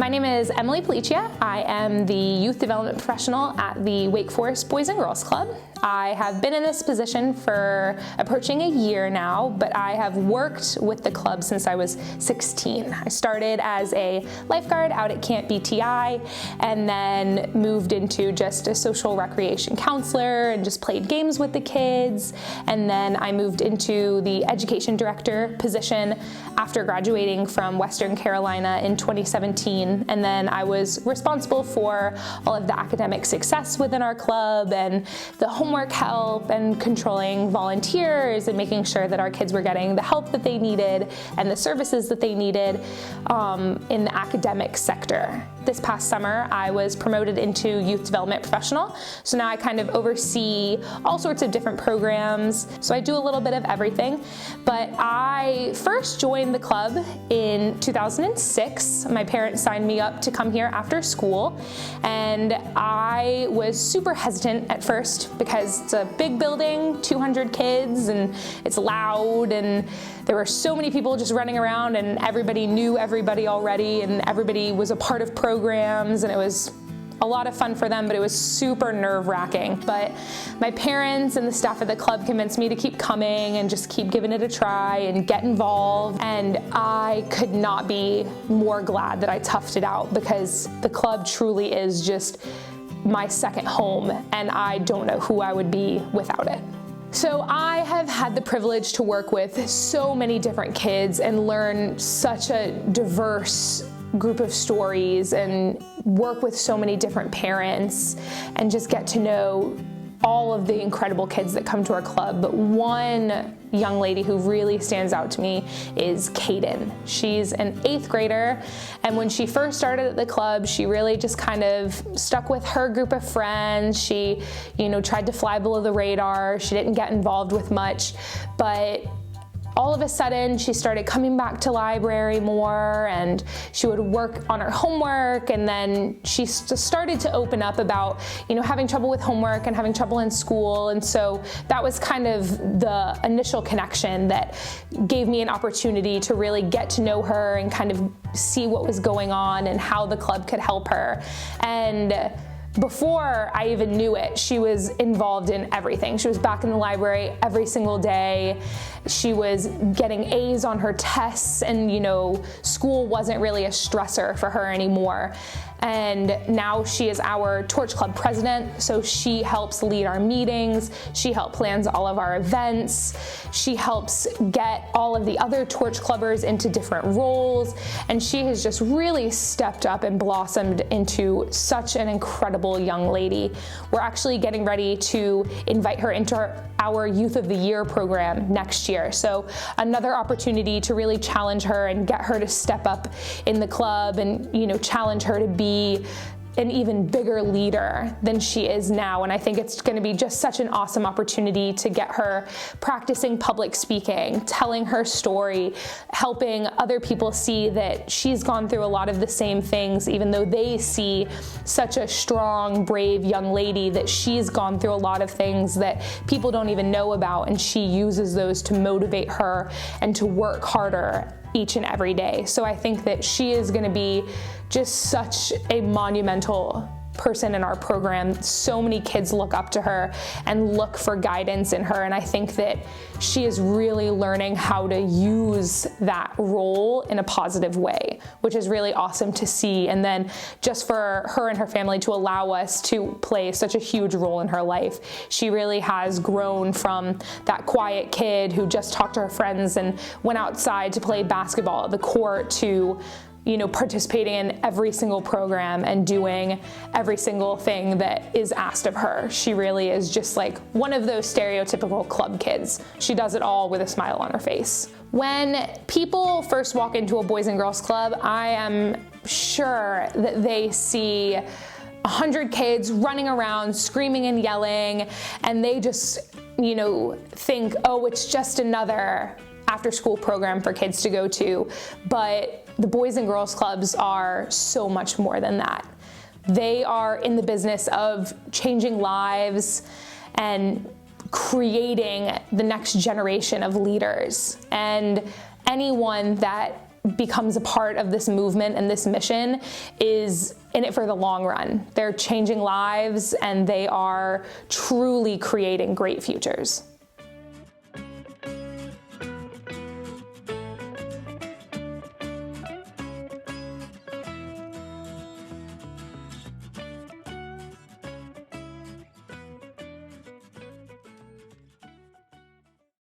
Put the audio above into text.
My name is Emily Peliccia. I am the youth development professional at the Wake Forest Boys and Girls Club. I have been in this position for approaching a year now, but I have worked with the club since I was 16. I started as a lifeguard out at Camp BTI and then moved into just a social recreation counselor and just played games with the kids. And then I moved into the education director position after graduating from Western Carolina in 2017. And then I was responsible for all of the academic success within our club and the homework help and controlling volunteers and making sure that our kids were getting the help that they needed and the services that they needed in the academic sector. This past summer, I was promoted into youth development professional. So now I kind of oversee all sorts of different programs. So I do a little bit of everything. But I first joined the club in 2006. My parents signed me up to come here after school. And I was super hesitant at first because it's a big building, 200 kids, and it's loud, and there were so many people just running around, and everybody knew everybody already, and everybody was a part of programs, and it was a lot of fun for them, but it was super nerve-wracking. But my parents and the staff at the club convinced me to keep coming and just keep giving it a try and get involved. And I could not be more glad that I toughed it out, because the club truly is just my second home, and I don't know who I would be without it. So I have had the privilege to work with so many different kids and learn such a diverse group of stories and work with so many different parents and just get to know all of the incredible kids that come to our club. But one young lady who really stands out to me is Kaden. She's an 8th grader, and when she first started at the club, she really just kind of stuck with her group of friends. She, tried to fly below the radar. She didn't get involved with much, but all of a sudden, she started coming back to library more, and she would work on her homework, and then she started to open up about, having trouble with homework and having trouble in school. And so that was kind of the initial connection that gave me an opportunity to really get to know her and kind of see what was going on and how the club could help her. And before I even knew it, she was involved in everything. She was back in the library every single day. She was getting A's on her tests, and school wasn't really a stressor for her anymore. And now she is our Torch Club president, so she helps lead our meetings, she helps plans all of our events, she helps get all of the other Torch Clubbers into different roles, and she has just really stepped up and blossomed into such an incredible young lady. We're actually getting ready to invite her into our Youth of the Year program next year, so another opportunity to really challenge her and get her to step up in the club and challenge her to be an even bigger leader than she is now. And I think it's going to be just such an awesome opportunity to get her practicing public speaking, telling her story, helping other people see that she's gone through a lot of the same things, even though they see such a strong, brave young lady, that she's gone through a lot of things that people don't even know about, and she uses those to motivate her and to work harder each and every day. So I think that she is going to be just such a monumental person in our program. So many kids look up to her and look for guidance in her, and I think that she is really learning how to use that role in a positive way, which is really awesome to see. And then just for her and her family to allow us to play such a huge role in her life. She really has grown from that quiet kid who just talked to her friends and went outside to play basketball at the court to participating in every single program and doing every single thing that is asked of her. She really is just like one of those stereotypical club kids. She does it all with a smile on her face. When people first walk into a Boys and Girls Club, I am sure that they see 100 kids running around, screaming and yelling, and they just, think, oh, it's just another after-school program for kids to go to. But the Boys and Girls Clubs are so much more than that. They are in the business of changing lives and creating the next generation of leaders. And anyone that becomes a part of this movement and this mission is in it for the long run. They're changing lives and they are truly creating great futures.